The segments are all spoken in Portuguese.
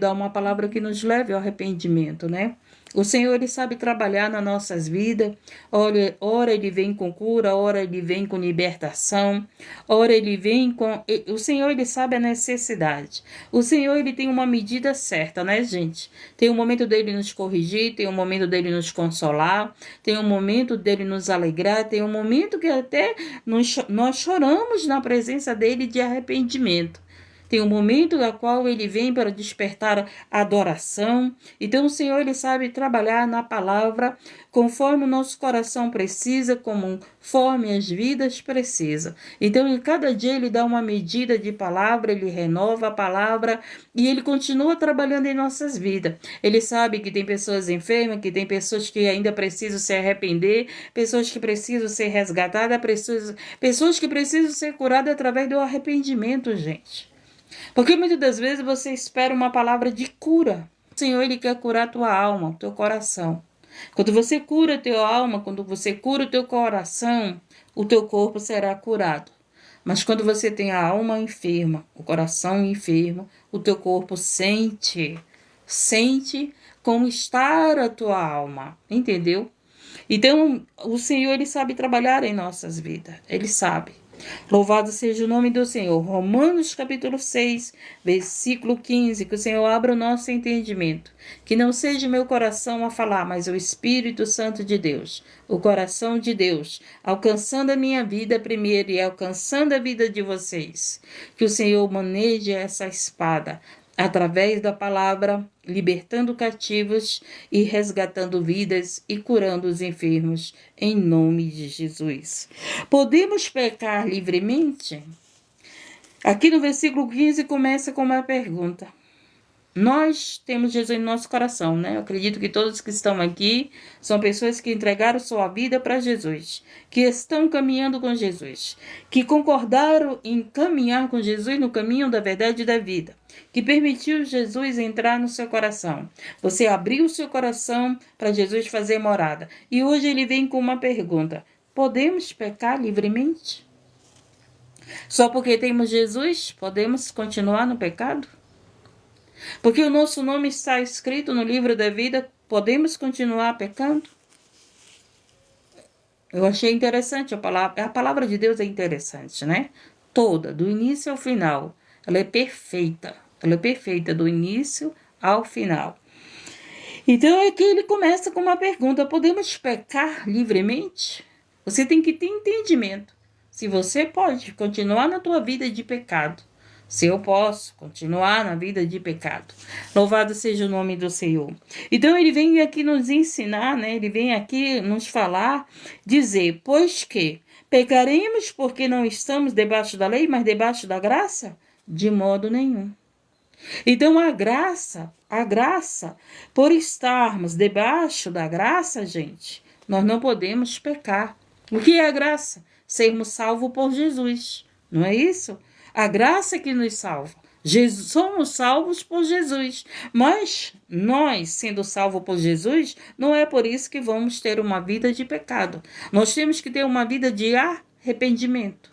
Dá uma palavra que nos leve ao arrependimento, né? O Senhor, Ele sabe trabalhar nas nossas vidas. Ora Ele vem com cura, ora Ele vem com libertação, ora Ele vem com... O Senhor, Ele sabe a necessidade. O Senhor, Ele tem uma medida certa, né, gente? Tem um momento dele nos corrigir, tem um momento dele nos consolar, tem um momento dele nos alegrar, tem um momento que até nós choramos na presença dele de arrependimento. Tem um momento no qual ele vem para despertar a adoração. Então, o Senhor, Ele sabe trabalhar na palavra conforme o nosso coração precisa, conforme as vidas precisam. Então, em cada dia, Ele dá uma medida de palavra, Ele renova a palavra e Ele continua trabalhando em nossas vidas. Ele sabe que tem pessoas enfermas, que tem pessoas que ainda precisam se arrepender, pessoas que precisam ser resgatadas, pessoas que precisam ser curadas através do arrependimento, gente. Porque muitas das vezes você espera uma palavra de cura. O Senhor, Ele quer curar a tua alma, o teu coração. Quando você cura a tua alma, quando você cura o teu coração, o teu corpo será curado. Mas quando você tem a alma enferma, o coração enfermo, o teu corpo sente como está a tua alma, entendeu? Então, o Senhor, Ele sabe trabalhar em nossas vidas, Ele sabe. Louvado seja o nome do Senhor. Romanos capítulo 6, versículo 15, que o Senhor abra o nosso entendimento. Que não seja o meu coração a falar, mas o Espírito Santo de Deus, o coração de Deus, alcançando a minha vida primeiro e alcançando a vida de vocês. Que o Senhor maneje essa espada através da palavra, libertando cativos e resgatando vidas e curando os enfermos, em nome de Jesus. Podemos pecar livremente? Aqui no versículo 15 começa com uma pergunta. Nós temos Jesus no nosso coração, né? Eu acredito que todos que estão aqui são pessoas que entregaram sua vida para Jesus, que estão caminhando com Jesus, que concordaram em caminhar com Jesus no caminho da verdade e da vida, que permitiu Jesus entrar no seu coração. Você abriu o seu coração para Jesus fazer morada. E hoje ele vem com uma pergunta. Podemos pecar livremente? Só porque temos Jesus, podemos continuar no pecado? Porque o nosso nome está escrito no livro da vida, podemos continuar pecando? Eu achei interessante a palavra de Deus é interessante, né? Toda, do início ao final, ela é perfeita do início ao final. Então aqui ele começa com uma pergunta, podemos pecar livremente? Você tem que ter entendimento, se você pode continuar na tua vida de pecado, se eu posso continuar na vida de pecado. Louvado seja o nome do Senhor. Então ele vem aqui nos ensinar, né? Ele vem aqui nos falar, dizer, pois que pecaremos porque não estamos debaixo da lei, mas debaixo da graça? De modo nenhum. Então a graça, por estarmos debaixo da graça, gente, nós não podemos pecar. O que é a graça? Sermos salvos por Jesus, não é isso? A graça que nos salva. Somos salvos por Jesus, mas nós, sendo salvos por Jesus, não é por isso que vamos ter uma vida de pecado. Nós temos que ter uma vida de arrependimento.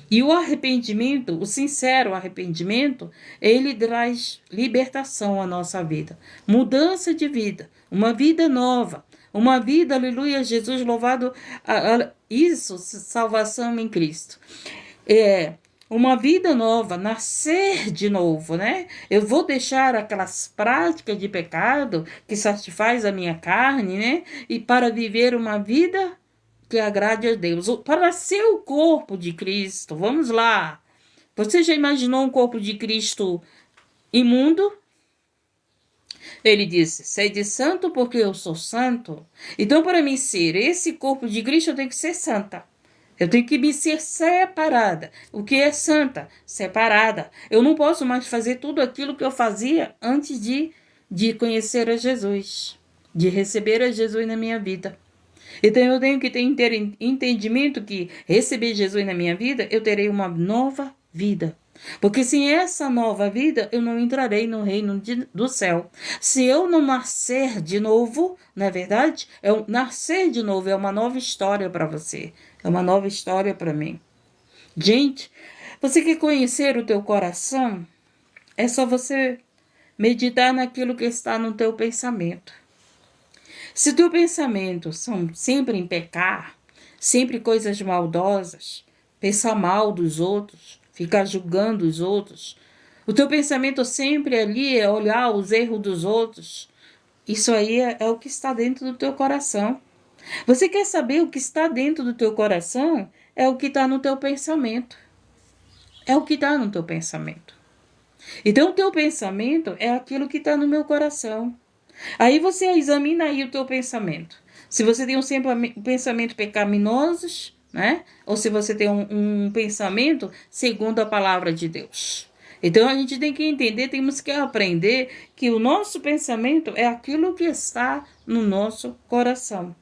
E o arrependimento, o sincero arrependimento, ele traz libertação à nossa vida, mudança de vida, uma vida nova, uma vida, aleluia, Jesus louvado, isso, salvação em Cristo. Uma vida nova, nascer de novo, né? Eu vou deixar aquelas práticas de pecado que satisfaz a minha carne, né? E para viver uma vida que agrade a Deus, para ser o corpo de Cristo. Vamos lá. Você já imaginou um corpo de Cristo imundo? Ele disse, sede santo porque eu sou santo. Então, para mim ser esse corpo de Cristo, eu tenho que ser santa. Eu tenho que me ser separada. O que é santa? Separada. Eu não posso mais fazer tudo aquilo que eu fazia antes de conhecer a Jesus, de receber a Jesus na minha vida. Então eu tenho que ter entendimento que receber Jesus na minha vida, eu terei uma nova vida. Porque sem essa nova vida, eu não entrarei no reino do céu. Se eu não nascer de novo, não é verdade? Nascer de novo é uma nova história para você. É uma nova história para mim. Gente, você quer conhecer o teu coração? É só você meditar naquilo que está no teu pensamento. Se teu pensamento são sempre em pecar, sempre coisas maldosas, pensar mal dos outros, ficar julgando os outros, o teu pensamento sempre ali é olhar os erros dos outros, isso aí é o que está dentro do teu coração. Você quer saber o que está dentro do teu coração? É o que está no teu pensamento. É o que está no teu pensamento. Então, o teu pensamento é aquilo que está no meu coração. Aí você examina aí o teu pensamento. Se você tem um pensamento pecaminosos, né? Ou se você tem um pensamento segundo a palavra de Deus. Então, a gente tem que entender, temos que aprender que o nosso pensamento é aquilo que está no nosso coração.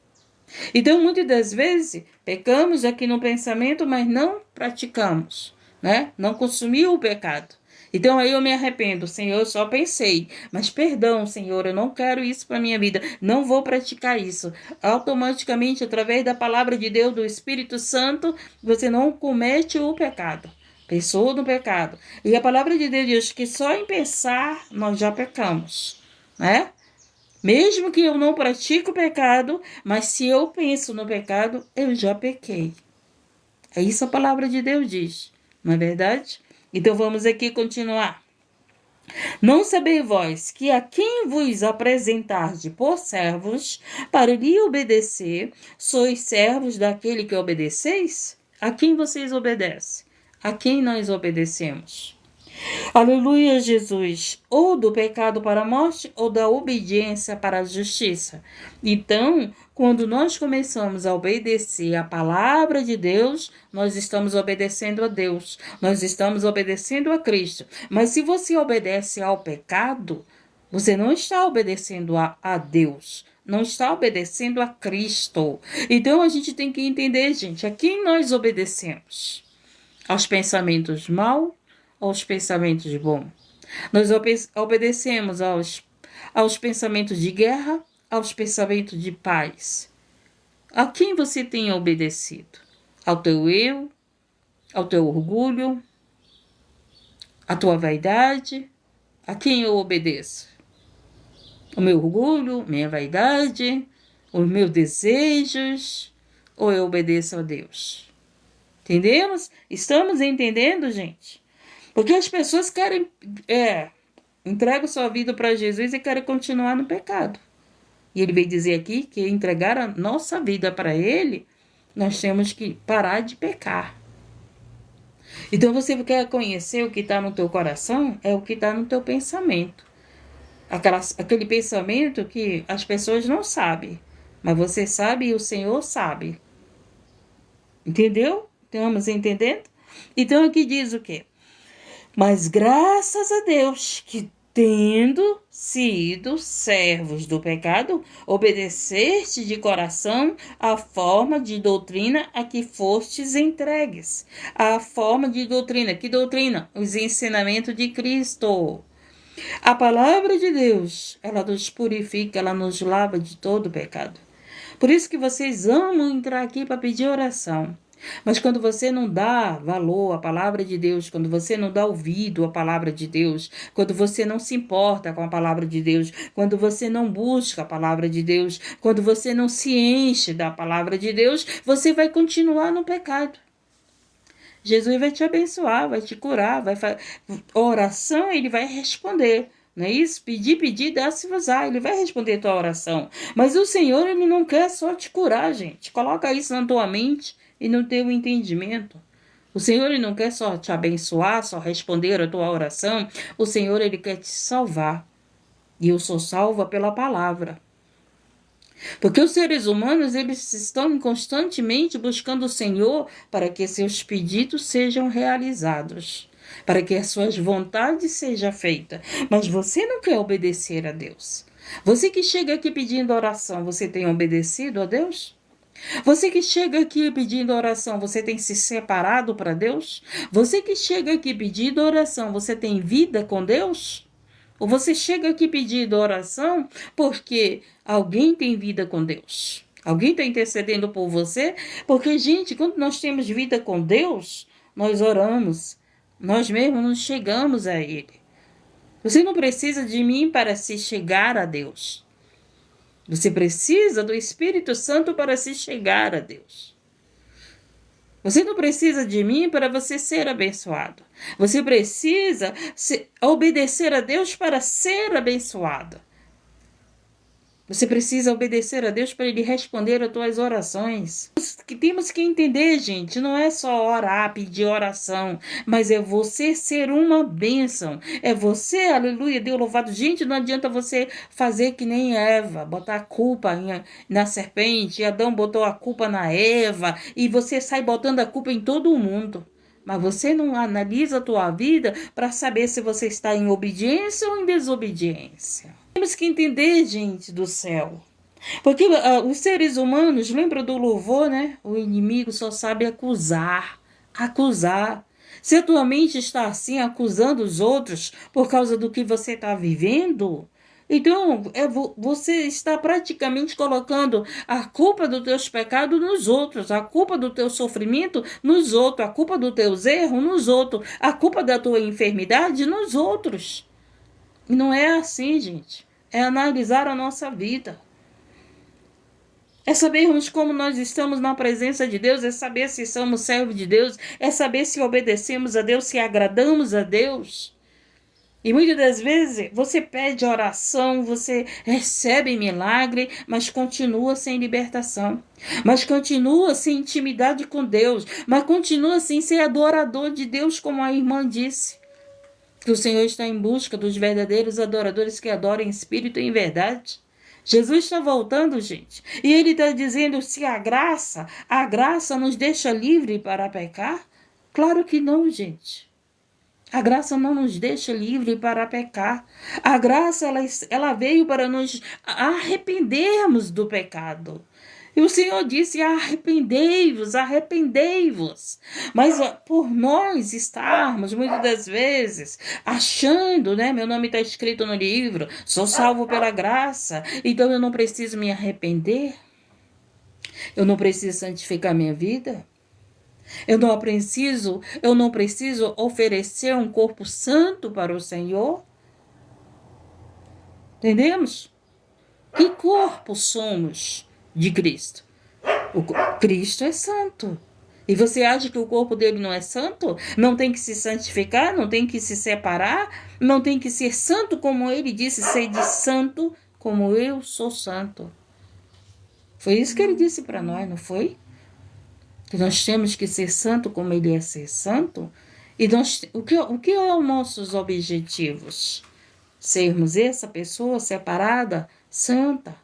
Então, muitas das vezes, pecamos aqui no pensamento, mas não praticamos, né? Não consumiu o pecado. Então, aí eu me arrependo, Senhor, eu só pensei, mas perdão, Senhor, eu não quero isso para minha vida, não vou praticar isso. Automaticamente, através da palavra de Deus, do Espírito Santo, você não comete o pecado. Pensou no pecado. E a palavra de Deus diz que só em pensar nós já pecamos, né? Mesmo que eu não pratique o pecado, mas se eu penso no pecado, eu já pequei. É isso a palavra de Deus diz, não é verdade? Então vamos aqui continuar. Não sabeis vós que a quem vos apresentarde por servos, para lhe obedecer, sois servos daquele que obedeceis? A quem vocês obedecem? A quem nós obedecemos? Aleluia, Jesus, ou do pecado para a morte, ou da obediência para a justiça. Então, quando nós começamos a obedecer a palavra de Deus, nós estamos obedecendo a Deus, nós estamos obedecendo a Cristo. Mas se você obedece ao pecado, você não está obedecendo a Deus, não está obedecendo a Cristo. Então, a gente tem que entender, gente, a quem nós obedecemos? Aos pensamentos maus, aos pensamentos bons. Nós obedecemos aos pensamentos de guerra, aos pensamentos de paz. A quem você tem obedecido? Ao teu eu, ao teu orgulho, à tua vaidade? A quem eu obedeço? O meu orgulho, minha vaidade, os meus desejos, ou eu obedeço a Deus? Entendemos? Estamos entendendo, gente? Porque as pessoas querem, entregam sua vida para Jesus e querem continuar no pecado. E ele veio dizer aqui que entregar a nossa vida para ele, nós temos que parar de pecar. Então você quer conhecer o que está no teu coração? É o que está no teu pensamento. Aquele pensamento que as pessoas não sabem, mas você sabe e o Senhor sabe. Entendeu? Estamos entendendo? Então aqui diz o quê? Mas graças a Deus que, tendo sido servos do pecado, obedeceste de coração à forma de doutrina a que fostes entregues. A forma de doutrina. Que doutrina? Os ensinamentos de Cristo. A palavra de Deus, ela nos purifica, ela nos lava de todo pecado. Por isso que vocês amam entrar aqui para pedir oração. Mas quando você não dá valor à palavra de Deus, quando você não dá ouvido à palavra de Deus, quando você não se importa com a palavra de Deus, quando você não busca a palavra de Deus, quando você não se enche da palavra de Deus, você vai continuar no pecado. Jesus vai te abençoar, vai te curar, oração ele vai responder. Não é isso? Pedir, dá-se-vos-á. Ele vai responder a tua oração. Mas o Senhor, ele não quer só te curar, gente. Coloca isso na tua mente e no teu entendimento. O Senhor, ele não quer só te abençoar, só responder a tua oração. O Senhor, ele quer te salvar. E eu sou salva pela palavra. Porque os seres humanos, eles estão constantemente buscando o Senhor para que seus pedidos sejam realizados, para que as suas vontades sejam feitas. Mas você não quer obedecer a Deus. Você que chega aqui pedindo oração, você tem obedecido a Deus? Você que chega aqui pedindo oração, você tem se separado para Deus? Você que chega aqui pedindo oração, você tem vida com Deus? Ou você chega aqui pedindo oração porque alguém tem vida com Deus? Alguém está intercedendo por você? Porque, gente, quando nós temos vida com Deus, nós oramos. Nós mesmos nos chegamos a Ele. Você não precisa de mim para se chegar a Deus. Você precisa do Espírito Santo para se chegar a Deus. Você não precisa de mim para você ser abençoado. Você precisa obedecer a Deus para ser abençoado. Você precisa obedecer a Deus para Ele responder às tuas orações. Temos que entender, gente, não é só orar, pedir oração, mas é você ser uma bênção. É você, aleluia, Deus louvado. Gente, não adianta você fazer que nem Eva, botar a culpa na serpente. Adão botou a culpa na Eva e você sai botando a culpa em todo mundo. Mas você não analisa a tua vida para saber se você está em obediência ou em desobediência. Temos que entender, gente do céu. Porque os seres humanos, lembra do louvor, né? O inimigo só sabe acusar. Acusar. Se a tua mente está assim, acusando os outros por causa do que você está vivendo, então você está praticamente colocando a culpa dos teus pecados nos outros, a culpa do teu sofrimento nos outros, a culpa dos teus erros nos outros, a culpa da tua enfermidade nos outros. E não é assim, gente. É analisar a nossa vida. É sabermos como nós estamos na presença de Deus, é saber se somos servos de Deus, é saber se obedecemos a Deus, se agradamos a Deus. E muitas das vezes você pede oração, você recebe milagre, mas continua sem libertação. Mas continua sem intimidade com Deus, mas continua sem ser adorador de Deus, como a irmã disse. Que o Senhor está em busca dos verdadeiros adoradores que adoram em espírito e em verdade. Jesus está voltando, gente. E Ele está dizendo se a graça nos deixa livre para pecar? Claro que não, gente. A graça não nos deixa livre para pecar. A graça, ela veio para nos arrependermos do pecado. E o Senhor disse, arrependei-vos, arrependei-vos. Mas por nós estarmos, muitas das vezes, achando, né? Meu nome está escrito no livro, sou salvo pela graça, então eu não preciso me arrepender. Eu não preciso santificar minha vida. Eu não preciso oferecer um corpo santo para o Senhor. Entendemos? Que corpo somos de Cristo? Cristo é santo. E você acha que o corpo dele não é santo? Não tem que se santificar? Não tem que se separar? Não tem que ser santo como ele disse, ser de santo como eu sou santo? Foi isso que ele disse para nós, não foi? Que nós temos que ser santo como ele é ser santo. E o que são os nossos objetivos? Sermos essa pessoa separada, santa.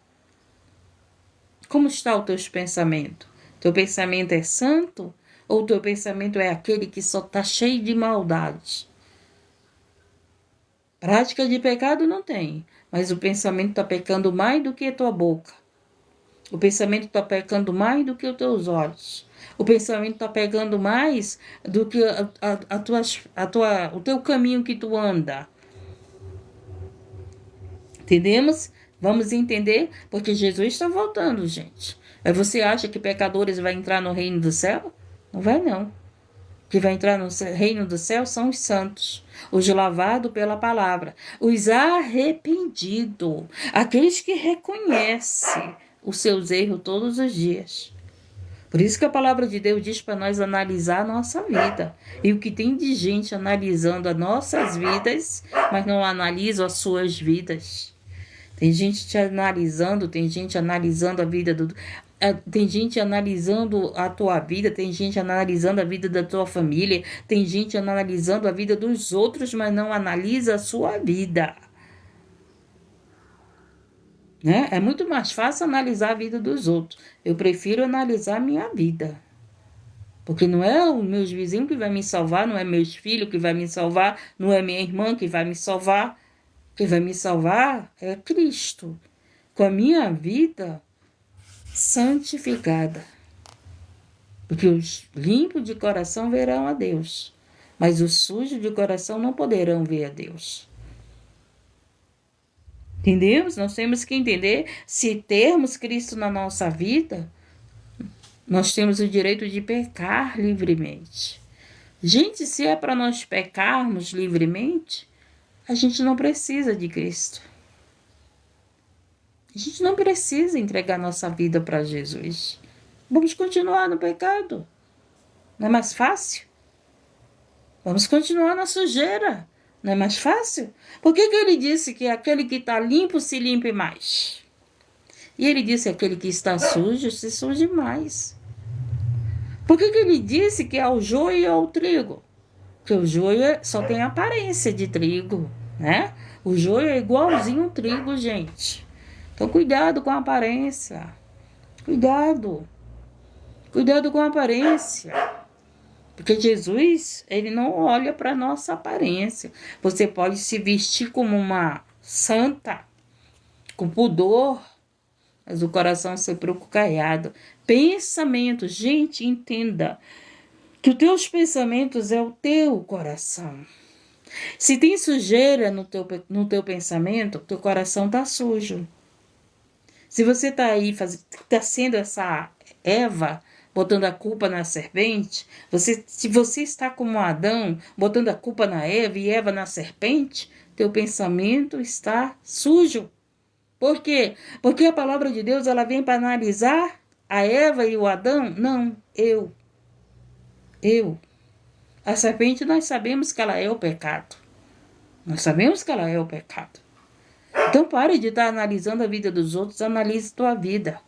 Como está o teu pensamento? Teu pensamento é santo? Ou teu pensamento é aquele que só está cheio de maldade? Prática de pecado não tem, mas o pensamento está pecando mais do que a tua boca. O pensamento está pecando mais do que os teus olhos. O pensamento está pegando mais do que o teu caminho que tu anda. Entendemos? Vamos entender? Porque Jesus está voltando, gente. Você acha que pecadores vão entrar no reino do céu? Não vai, não. O que vai entrar no reino do céu são os santos, os lavados pela palavra, os arrependidos, aqueles que reconhecem os seus erros todos os dias. Por isso que a palavra de Deus diz para nós analisar a nossa vida. E o que tem de gente analisando as nossas vidas, mas não analisa as suas vidas. Tem gente te analisando, tem gente analisando a vida tem gente analisando a tua vida, tem gente analisando a vida da tua família, tem gente analisando a vida dos outros, mas não analisa a sua vida. Né? É muito mais fácil analisar a vida dos outros. Eu prefiro analisar a minha vida. Porque não é os meus vizinhos que vai me salvar, não é meus filhos que vai me salvar, não é minha irmã que vai me salvar. Quem vai me salvar é Cristo, com a minha vida santificada. Porque os limpos de coração verão a Deus, mas os sujos de coração não poderão ver a Deus. Entendemos? Nós temos que entender, se termos Cristo na nossa vida, nós temos o direito de pecar livremente. Gente, se é para nós pecarmos livremente, a gente não precisa de Cristo. A gente não precisa entregar nossa vida para Jesus. Vamos continuar no pecado. Não é mais fácil? Vamos continuar na sujeira. Não é mais fácil? Por que ele disse que aquele que está limpo se limpe mais? E ele disse que aquele que está sujo se suje mais. Por que ele disse que é o joio e ao trigo? Porque o joio só tem aparência de trigo, né? O joio é igualzinho ao trigo, gente. Então, cuidado com a aparência. Cuidado. Cuidado com a aparência. Porque Jesus, ele não olha para a nossa aparência. Você pode se vestir como uma santa, com pudor, mas o coração sempre caiado. Pensamentos, gente, entenda que os teus pensamentos é o teu coração. Se tem sujeira no teu pensamento, teu coração está sujo. Se você está aí, está sendo essa Eva, botando a culpa na serpente, se você está como Adão, botando a culpa na Eva e Eva na serpente, teu pensamento está sujo. Por quê? Porque a palavra de Deus ela vem para analisar a Eva e o Adão? Não, eu. A serpente nós sabemos que ela é o pecado. Nós sabemos que ela é o pecado. Então pare de estar analisando a vida dos outros, analise tua vida.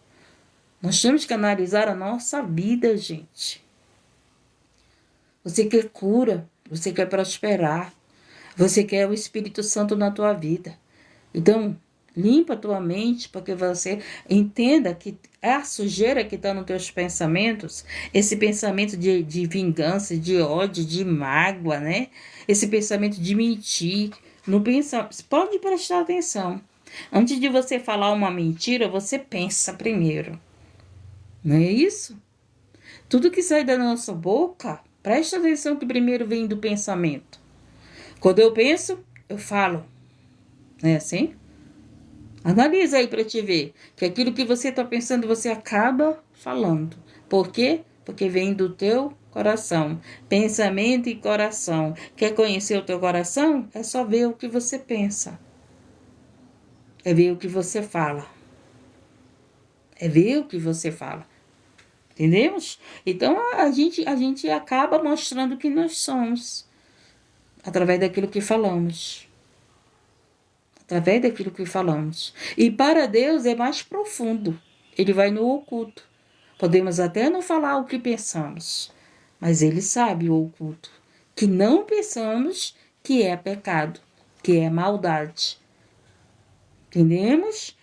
Nós temos que analisar a nossa vida, gente. Você quer cura, você quer prosperar, você quer o Espírito Santo na tua vida. Então, limpa a tua mente, porque você entenda que a sujeira que está nos teus pensamentos, esse pensamento de vingança, de ódio, de mágoa, né? Esse pensamento de mentir. No pensamento, pode prestar atenção. Antes de você falar uma mentira, você pensa primeiro. Não é isso? Tudo que sai da nossa boca, presta atenção que primeiro vem do pensamento. Quando eu penso, eu falo. Não é assim? Analisa aí para te ver que aquilo que você está pensando, você acaba falando. Por quê? Porque vem do teu coração. Pensamento e coração. Quer conhecer o teu coração? É só ver o que você pensa. É ver o que você fala. É ver o que você fala. Entendemos? Então, a gente acaba mostrando que nós somos. Através daquilo que falamos. Através daquilo que falamos. E para Deus é mais profundo. Ele vai no oculto. Podemos até não falar o que pensamos, mas Ele sabe o oculto. Que não pensamos que é pecado, que é maldade. Entendemos?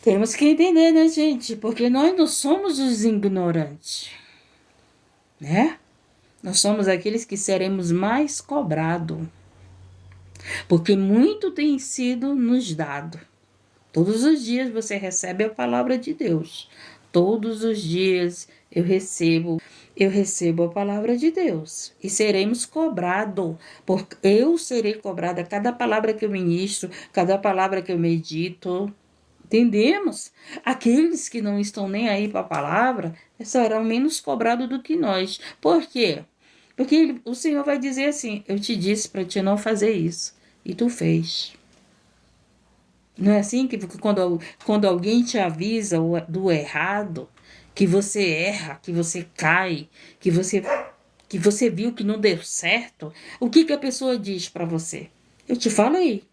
Temos que entender, né, gente? Porque nós não somos os ignorantes, né? Nós somos aqueles que seremos mais cobrados. Porque muito tem sido nos dado. Todos os dias você recebe a palavra de Deus. Todos os dias eu recebo a palavra de Deus. E seremos cobrados. Eu serei cobrada cada palavra que eu ministro, cada palavra que eu medito. Entendemos? Aqueles que não estão nem aí para a palavra serão menos cobrados do que nós. Por quê? Porque o Senhor vai dizer assim, eu te disse para te não fazer isso, e tu fez. Não é assim que quando alguém te avisa do errado, que você erra, que você cai, que você viu que não deu certo, o que a pessoa diz para você? Eu te falei,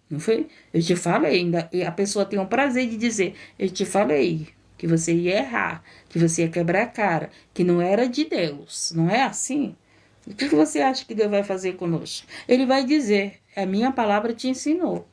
não foi? Eu te falei, ainda, e a pessoa tem o prazer de dizer, eu te falei que você ia errar, que você ia quebrar a cara, que não era de Deus, não é assim? O que você acha que Deus vai fazer conosco? Ele vai dizer, a minha palavra te ensinou.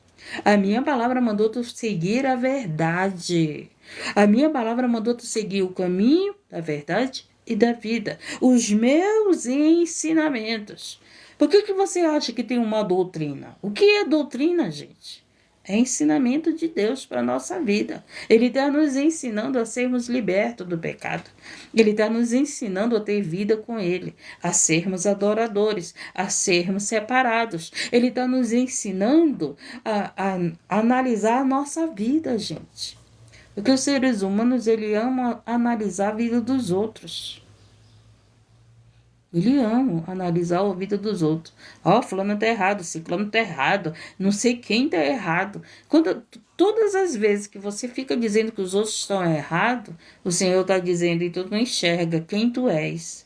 A minha palavra mandou tu seguir a verdade. A minha palavra mandou tu seguir o caminho da verdade e da vida. Os meus ensinamentos. Por que você acha que tem uma doutrina? O que é doutrina, gente? É ensinamento de Deus para a nossa vida. Ele está nos ensinando a sermos libertos do pecado. Ele está nos ensinando a ter vida com Ele, a sermos adoradores, a sermos separados. Ele está nos ensinando a analisar a nossa vida, gente. Porque os seres humanos, ele ama analisar a vida dos outros. Ele ama analisar a vida dos outros. Ó, fulano tá errado, ciclano tá errado, não sei quem tá errado. Todas as vezes que você fica dizendo que os outros estão errados, o Senhor está dizendo, e tu não enxerga quem tu és.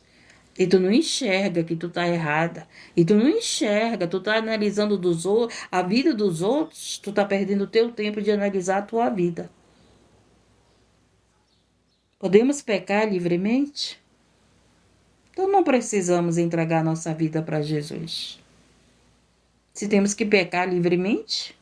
E tu não enxerga que tu tá errada. E tu não enxerga, tu tá analisando a vida dos outros, tu tá perdendo o teu tempo de analisar a tua vida. Podemos pecar livremente? Então não precisamos entregar nossa vida para Jesus. Se temos que pecar livremente,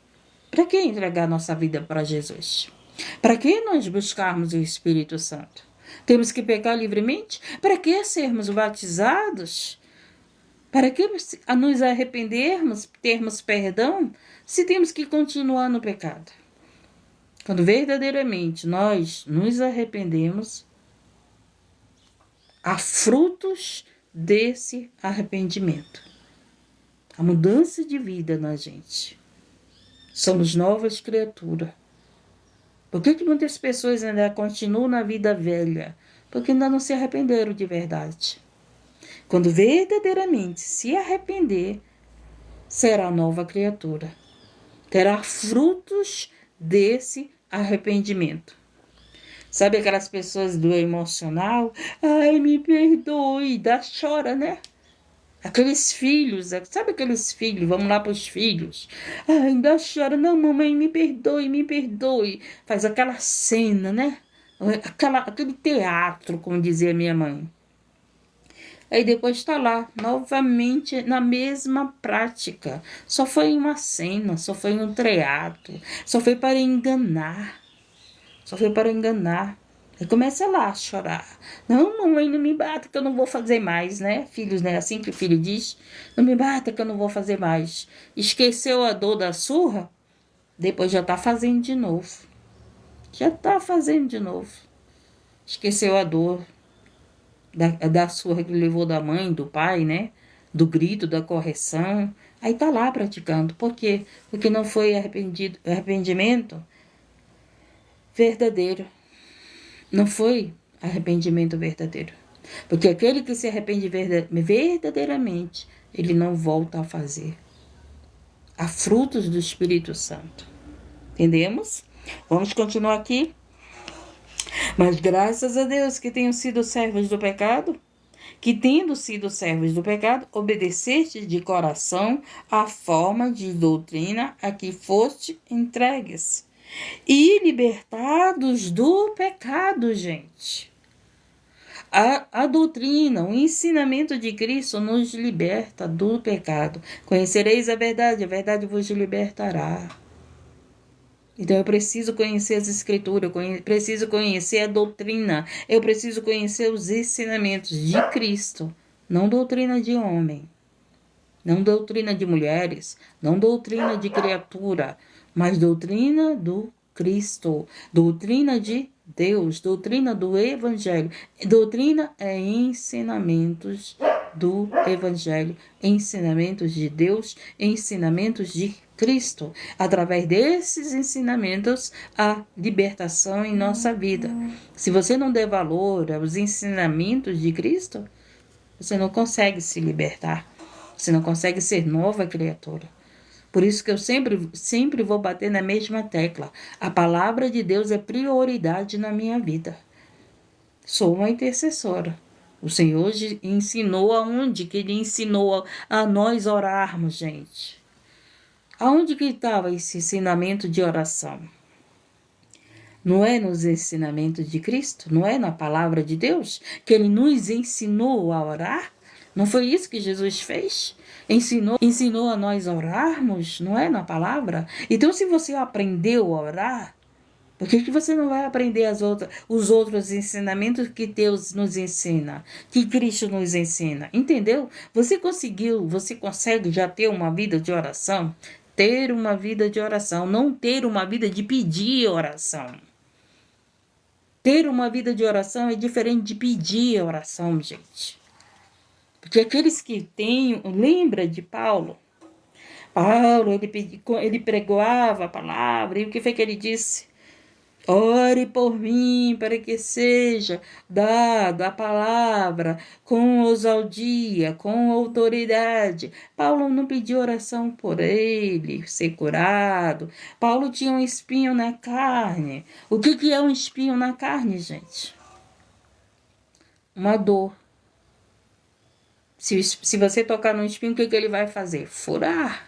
para que entregar nossa vida para Jesus? Para que nós buscarmos o Espírito Santo? Temos que pecar livremente? Para que sermos batizados? Para que nos arrependermos, termos perdão, se temos que continuar no pecado? Quando verdadeiramente nós nos arrependemos, há frutos desse arrependimento. A mudança de vida na gente. Somos novas criaturas. Por que muitas pessoas ainda continuam na vida velha? Porque ainda não se arrependeram de verdade. Quando verdadeiramente se arrepender, será nova criatura. Terá frutos desse arrependimento. Sabe aquelas pessoas do emocional? Ai, me perdoe, chora, né? Aqueles filhos, sabe aqueles filhos? Vamos lá para os filhos. Ai, ainda chora. Não, mamãe, me perdoe, me perdoe. Faz aquela cena, né? Aquele teatro, como dizia minha mãe. Aí depois está lá, novamente na mesma prática. Só foi uma cena, só foi um teatro, só foi para enganar. Só foi para enganar. Aí começa lá a chorar. Não, mamãe, não me bata que eu não vou fazer mais, né? Filhos, né? Assim que o filho diz. Não me bata que eu não vou fazer mais. Esqueceu a dor da surra? Depois já tá fazendo de novo. Já tá fazendo de novo. Esqueceu a dor da surra que levou da mãe, do pai, né? Do grito, da correção. Aí tá lá praticando. Por quê? Porque não foi arrependimento verdadeiro. Não foi arrependimento verdadeiro. Porque aquele que se arrepende verdadeiramente, ele não volta a fazer. Há frutos do Espírito Santo. Entendemos? Vamos continuar aqui. Mas graças a Deus que tenham sido servos do pecado, que tendo sido servos do pecado, obedeceste de coração a forma de doutrina a que foste entregues. E libertados do pecado, gente. A doutrina, o ensinamento de Cristo nos liberta do pecado. Conhecereis a verdade vos libertará. Então eu preciso conhecer as escrituras, preciso conhecer a doutrina, eu preciso conhecer os ensinamentos de Cristo, não doutrina de homem, não doutrina de mulheres, não doutrina de criatura, mas doutrina do Cristo, doutrina de Deus, doutrina do Evangelho. Doutrina é ensinamentos do Evangelho, ensinamentos de Deus, ensinamentos de Cristo. Através desses ensinamentos, há libertação em nossa vida. Se você não der valor aos ensinamentos de Cristo, você não consegue se libertar. Você não consegue ser nova criatura. Por isso que eu sempre vou bater na mesma tecla. A palavra de Deus é prioridade na minha vida. Sou uma intercessora. O Senhor ensinou aonde que Ele ensinou a nós orarmos, gente. Aonde que estava esse ensinamento de oração? Não é nos ensinamentos de Cristo? Não é na palavra de Deus? Que Ele nos ensinou a orar? Não foi isso que Jesus fez? Ensinou a nós orarmos, não é na palavra? Então, se você aprendeu a orar, por que você não vai aprender os outros ensinamentos que Deus nos ensina, que Cristo nos ensina? Entendeu? Você consegue já ter uma vida de oração? Ter uma vida de oração, não ter uma vida de pedir oração. Ter uma vida de oração é diferente de pedir oração, gente. Porque aqueles que têm, lembra de Paulo? Paulo, ele pregoava a palavra, e o que foi que ele disse? Ore por mim, para que seja dada a palavra com ousadia, com autoridade. Paulo não pediu oração por ele ser curado. Paulo tinha um espinho na carne. O que é um espinho na carne, gente? Uma dor. Se você tocar no espinho, o que ele vai fazer? Furar.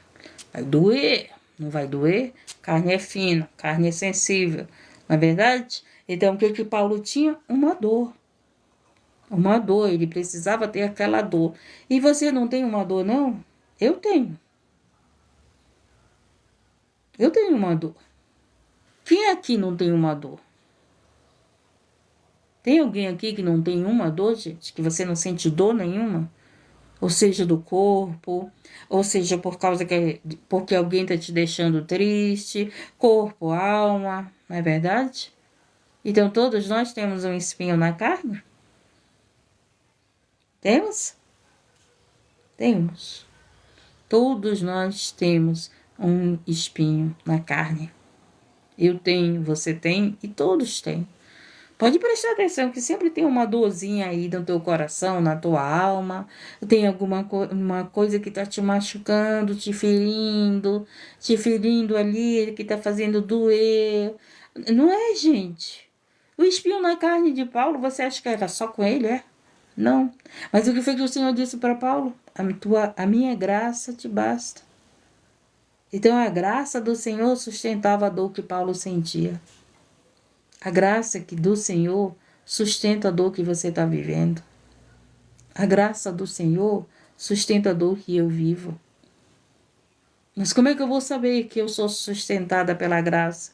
Vai doer. Não vai doer? Carne é fina, carne é sensível. Não é verdade? Então, o que Paulo tinha? Uma dor. Uma dor. Ele precisava ter aquela dor. E você não tem uma dor, não? Eu tenho. Eu tenho uma dor. Quem aqui não tem uma dor? Tem alguém aqui que não tem uma dor, gente? Que você não sente dor nenhuma? Ou seja, do corpo, ou seja, porque alguém está te deixando triste, corpo, alma, não é verdade? Então, todos nós temos um espinho na carne? Temos? Temos. Todos nós temos um espinho na carne. Eu tenho, você tem e todos têm. Pode prestar atenção que sempre tem uma dorzinha aí no teu coração, na tua alma. Tem uma coisa que está te machucando, te ferindo ali, que está fazendo doer. Não é, gente? O espinho na carne de Paulo, você acha que era só com ele, é? Não. Mas o que foi que o Senhor disse para Paulo? A minha graça te basta. Então a graça do Senhor sustentava a dor que Paulo sentia. A graça do Senhor sustenta a dor que você está vivendo. A graça do Senhor sustenta a dor que eu vivo. Mas como é que eu vou saber que eu sou sustentada pela graça?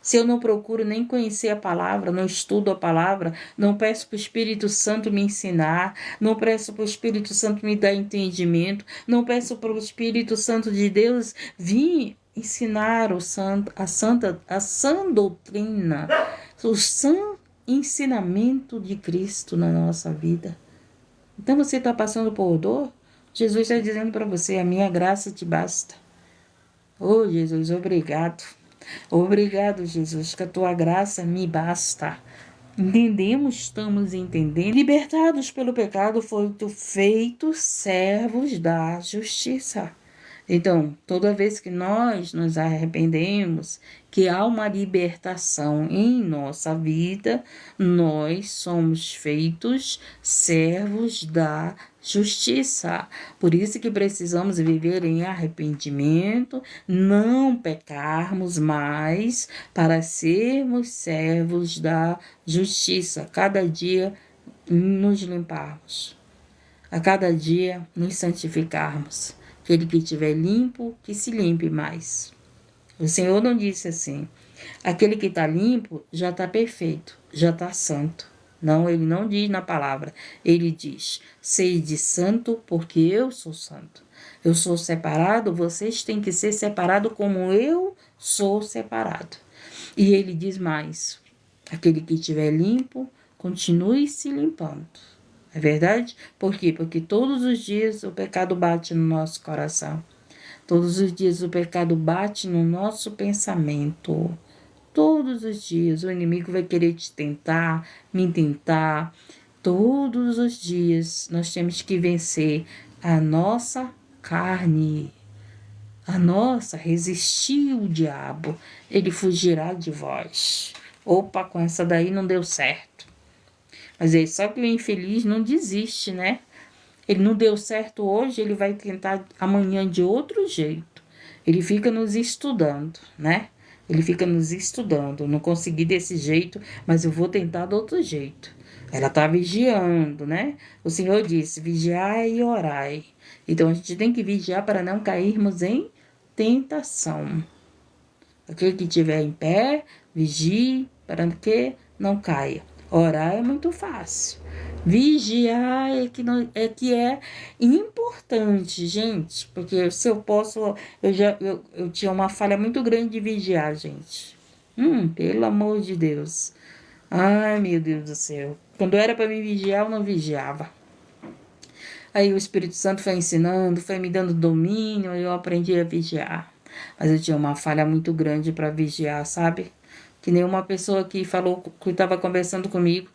Se eu não procuro nem conhecer a palavra, não estudo a palavra, não peço para o Espírito Santo me ensinar, não peço para o Espírito Santo me dar entendimento, não peço para o Espírito Santo de Deus vir ensinar a sã doutrina, o sã ensinamento de Cristo na nossa vida. Então você está passando por dor? Jesus está dizendo para você, a minha graça te basta. Oh, Jesus, obrigado. Obrigado, Jesus, que a tua graça me basta. Entendemos, estamos entendendo. Libertados pelo pecado, foram feitos servos da justiça. Então, toda vez que nós nos arrependemos, que há uma libertação em nossa vida, nós somos feitos servos da justiça. Por isso que precisamos viver em arrependimento, não pecarmos mais, para sermos servos da justiça. Cada dia nos limparmos, a cada dia nos santificarmos. Aquele que estiver limpo, que se limpe mais. O Senhor não disse assim, aquele que está limpo já está perfeito, já está santo. Não, ele não diz na palavra. Ele diz, sede santo porque eu sou santo. Eu sou separado, vocês têm que ser separados como eu sou separado. E ele diz mais, aquele que estiver limpo, continue se limpando. É verdade? Por quê? Porque todos os dias o pecado bate no nosso coração. Todos os dias o pecado bate no nosso pensamento. Todos os dias o inimigo vai querer te tentar, me tentar. Todos os dias nós temos que vencer a nossa carne. A nossa, resistir o diabo, ele fugirá de vós. Opa, com essa daí não deu certo. Mas é só que o infeliz não desiste, né? Ele não deu certo hoje, ele vai tentar amanhã de outro jeito. Ele fica nos estudando, né? Ele fica nos estudando. Não consegui desse jeito, mas eu vou tentar do outro jeito. Ela está vigiando, né? O Senhor disse, vigiai e orai. Então a gente tem que vigiar para não cairmos em tentação. Aquele que estiver em pé, vigie para que não caia. Orar é muito fácil. Vigiar é que é importante, gente. Porque se eu posso... Eu tinha uma falha muito grande de vigiar, gente. Pelo amor de Deus. Ai, meu Deus do céu. Quando era para me vigiar, eu não vigiava. Aí o Espírito Santo foi ensinando, foi me dando domínio, e eu aprendi a vigiar. Mas eu tinha uma falha muito grande para vigiar, sabe? Que nem uma pessoa que falou, que estava conversando comigo.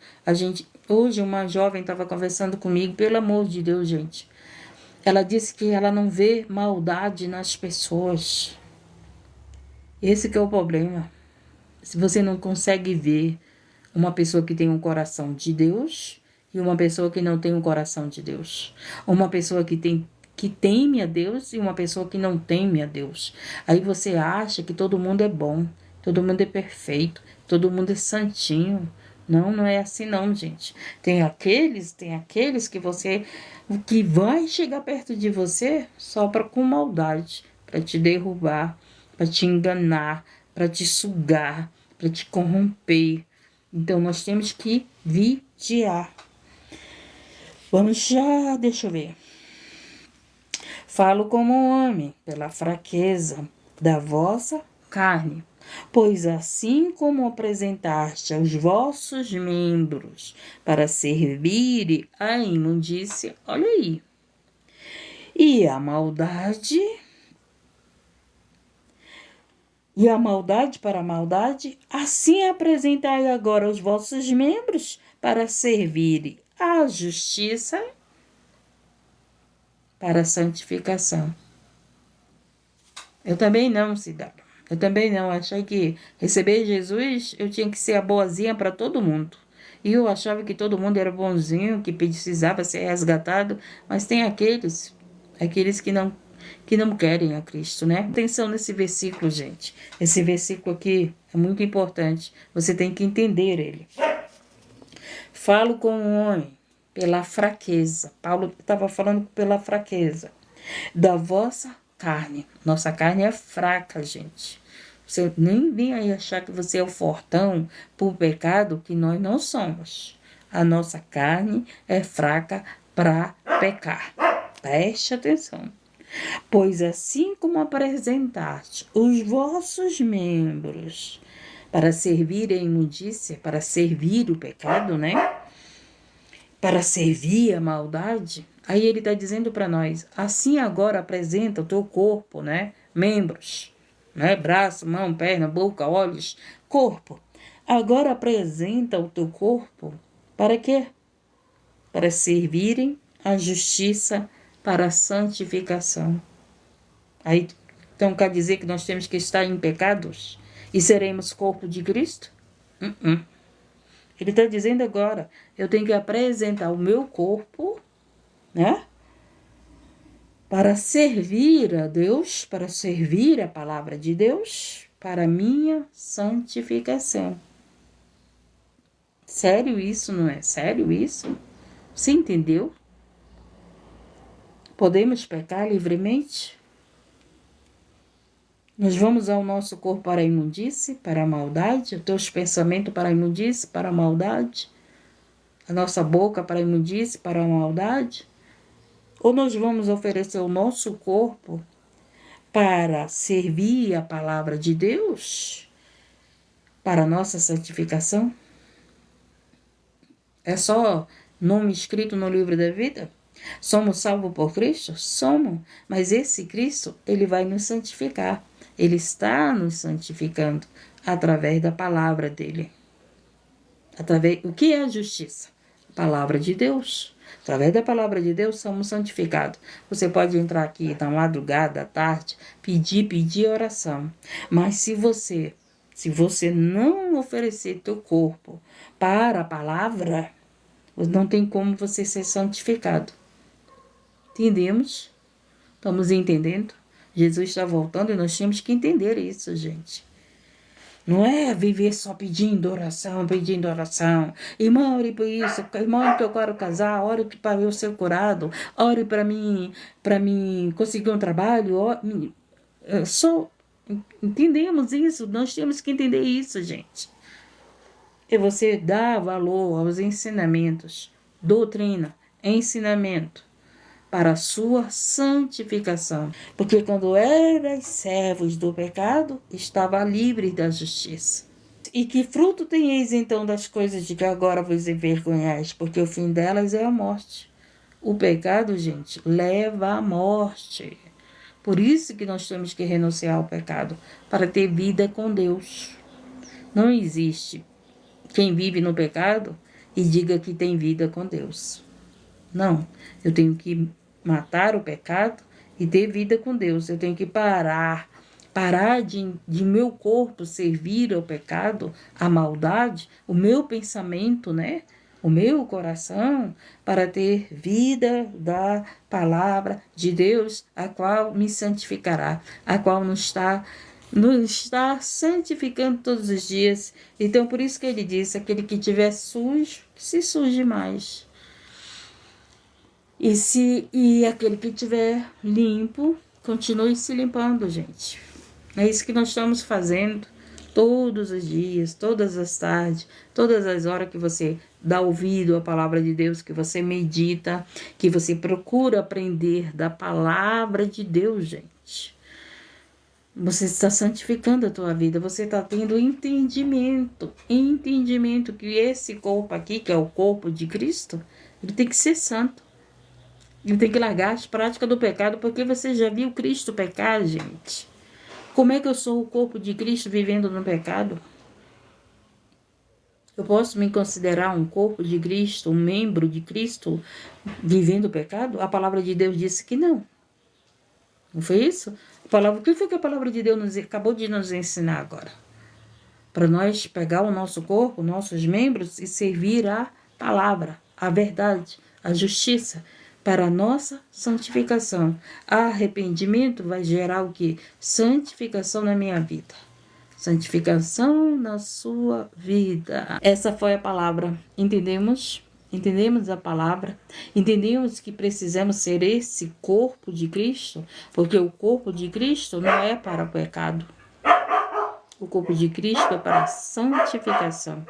Hoje uma jovem estava conversando comigo, pelo amor de Deus, gente. Ela disse que ela não vê maldade nas pessoas. Esse que é o problema. Se você não consegue ver uma pessoa que tem um coração de Deus e uma pessoa que não tem um coração de Deus. Uma pessoa que teme a Deus e uma pessoa que não teme a Deus. Aí você acha que todo mundo é bom, todo mundo é perfeito, todo mundo é santinho. Não, não é assim não, gente. Tem aqueles que vai chegar perto de você só com maldade, para te derrubar, para te enganar, para te sugar, para te corromper. Então, nós temos que vigiar. Vamos já, deixa eu ver. Falo como homem, pela fraqueza da vossa carne. Pois assim como apresentaste os vossos membros para servir a imundícia, olha aí, e a maldade para a maldade, assim apresentai agora os vossos membros para servir a justiça para a santificação. Eu também não, cidadão. Eu também não. Achei que receber Jesus, eu tinha que ser a boazinha para todo mundo. E eu achava que todo mundo era bonzinho, que precisava ser resgatado. Mas tem aqueles que não querem a Cristo, né? Atenção nesse versículo, gente. Esse versículo aqui é muito importante. Você tem que entender ele. Falo com o homem pela fraqueza. Paulo estava falando pela fraqueza da vossa carne. Nossa carne é fraca, gente. Você nem vem aí achar que você é o fortão por pecado, que nós não somos. A nossa carne é fraca para pecar. Preste atenção. Pois assim como apresentaste os vossos membros para servir a imundícia, para servir o pecado, né? Para servir a maldade, aí ele está dizendo para nós, assim agora apresenta o teu corpo, né? Membros, né? Braço, mão, perna, boca, olhos, corpo. Agora apresenta o teu corpo para quê? Para servirem a justiça, para a santificação. Aí, então quer dizer que nós temos que estar em pecados e seremos corpo de Cristo? Ele está dizendo agora, eu tenho que apresentar o meu corpo, né? Para servir a Deus, para servir a palavra de Deus, para minha santificação. Sério isso, não é? Sério isso? Você entendeu? Podemos pecar livremente? Nós vamos ao nosso corpo para a imundície, para a maldade, os teus pensamentos para a imundície, para a maldade, a nossa boca para a imundície, para a maldade? Ou nós vamos oferecer o nosso corpo para servir a palavra de Deus, para a nossa santificação? É só nome escrito no livro da vida? Somos salvos por Cristo? Somos, mas esse Cristo, ele vai nos santificar. Ele está nos santificando através da palavra dele. O que é a justiça? A palavra de Deus. Através da palavra de Deus somos santificados. Você pode entrar aqui na madrugada, à tarde, pedir oração. Mas se você não oferecer teu corpo para a palavra, não tem como você ser santificado. Entendemos? Estamos entendendo? Jesus está voltando e nós temos que entender isso, gente. Não é viver só pedindo oração. Irmão, ore por isso. Irmão, que eu quero casar. Ore para eu ser curado. Ore para mim conseguir um trabalho. Entendemos isso. Nós temos que entender isso, gente. E você dá valor aos ensinamentos. Doutrina, ensinamento. Para a sua santificação. Porque quando eras servos do pecado, estava livre da justiça. E que fruto tenheis então das coisas de que agora vos envergonhais? Porque o fim delas é a morte. O pecado, gente, leva à morte. Por isso que nós temos que renunciar ao pecado, para ter vida com Deus. Não existe quem vive no pecado e diga que tem vida com Deus. Não, eu tenho que matar o pecado e ter vida com Deus. Eu tenho que parar de meu corpo servir ao pecado, à maldade, o meu pensamento, né? O meu coração, para ter vida da palavra de Deus, a qual me santificará, a qual nos está santificando todos os dias. Então, por isso que ele disse, aquele que tiver sujo, que se suje mais. E aquele que tiver limpo, continue se limpando, gente. É isso que nós estamos fazendo todos os dias, todas as tardes, todas as horas que você dá ouvido à palavra de Deus, que você medita, que você procura aprender da palavra de Deus, gente. Você está santificando a tua vida, você está tendo entendimento que esse corpo aqui, que é o corpo de Cristo, ele tem que ser santo. Ele tem que largar as práticas do pecado, porque você já viu Cristo pecar, gente. Como é que eu sou o corpo de Cristo vivendo no pecado? Eu posso me considerar um corpo de Cristo, um membro de Cristo vivendo o pecado? A palavra de Deus disse que não. Não foi isso? O que foi que a palavra de Deus acabou de nos ensinar agora? Para nós pegar o nosso corpo, nossos membros e servir a palavra, a verdade, a justiça, para a nossa santificação. Arrependimento vai gerar o quê? Santificação na minha vida. Santificação na sua vida. Essa foi a palavra. Entendemos? Entendemos a palavra? Entendemos que precisamos ser esse corpo de Cristo? Porque o corpo de Cristo não é para o pecado. O corpo de Cristo é para a santificação.